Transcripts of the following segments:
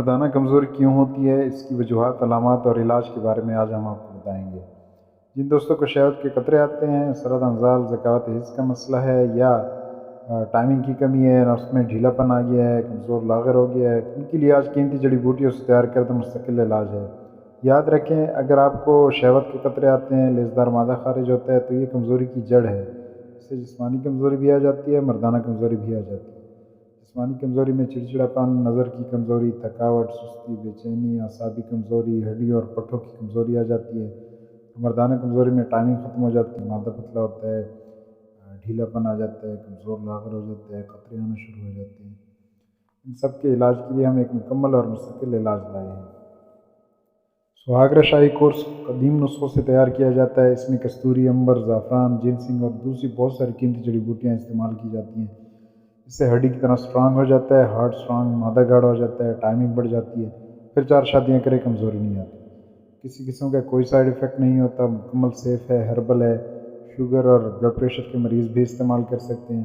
مردانہ کمزوری کیوں ہوتی ہے، اس کی وجوہات، علامات اور علاج کے بارے میں آج ہم آپ کو بتائیں گے۔ جن دوستوں کو شہوت کے قطرے آتے ہیں، سرد انزال، ذکاوت حس کا مسئلہ ہے، یا ٹائمنگ کی کمی ہے، نفس میں ڈھیلا پن آ گیا ہے، کمزور لاغر ہو گیا ہے، ان کے لیے آج قیمتی جڑی بوٹیوں سے تیار کردہ مستقل علاج ہے۔ یاد رکھیں، اگر آپ کو شہوت کے قطرے آتے ہیں، لیزدار مادہ خارج ہوتا ہے، تو یہ کمزوری کی جڑ ہے۔ اس سے جسمانی کمزوری بھی آ جاتی ہے، مردانہ کمزوری بھی آ جاتی ہے۔ جسمانی کمزوری میں چڑچڑاپن، نظر کی کمزوری، تھکاوٹ، سستی، بے چینی، اعصابی کمزوری، ہڈیوں اور پٹھوں کی کمزوری آ جاتی ہے۔ مردانہ کمزوری میں ٹائمنگ ختم ہو جاتی ہے، مادہ پتلا ہوتا ہے، ڈھیلا پن آ جاتا ہے، کمزور لاغر ہو جاتا ہے، قطرے آنا شروع ہو جاتے ہیں۔ ان سب کے علاج کے لیے ہم ایک مکمل اور مستقل علاج لائے ہیں۔ سہاگرہ شاہی کورس قدیم نسخوں سے تیار کیا جاتا ہے۔ اس میں کستوری، عنبر، زعفران، جنسنگ اور دوسری بہت ساری قیمتی جڑی بوٹیاں استعمال کی جاتی ہیں۔ اس سے ہڈی کی طرح اسٹرانگ ہو جاتا ہے، ہارٹ اسٹرانگ، مادہ گاڑھ ہو جاتا ہے، ٹائمنگ بڑھ جاتی ہے، پھر 4 شادیاں کرے کمزوری نہیں آتی۔ کسی قسم کا کوئی سائیڈ ایفیکٹ نہیں ہوتا، مکمل سیف ہے، ہربل ہے، شوگر اور بلڈ پریشر کے مریض بھی استعمال کر سکتے ہیں۔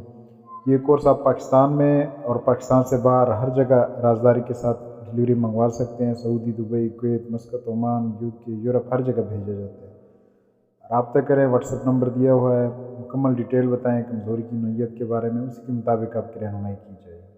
یہ کورس آپ پاکستان میں اور پاکستان سے باہر ہر جگہ رازداری کے ساتھ ڈلیوری منگوا سکتے ہیں۔ Saudi, Dubai, Kuwait, Muscat, Oman, UK، Europe, ہر جگہ بھیجا جاتا ہے۔ رابطہ کریں، واٹس ایپ نمبر دیا ہوا ہے، مکمل ڈیٹیل بتائیں کمزوری کی نوعیت کے بارے میں، اسی کے مطابق آپ کی رہنمائی کی جائے گی۔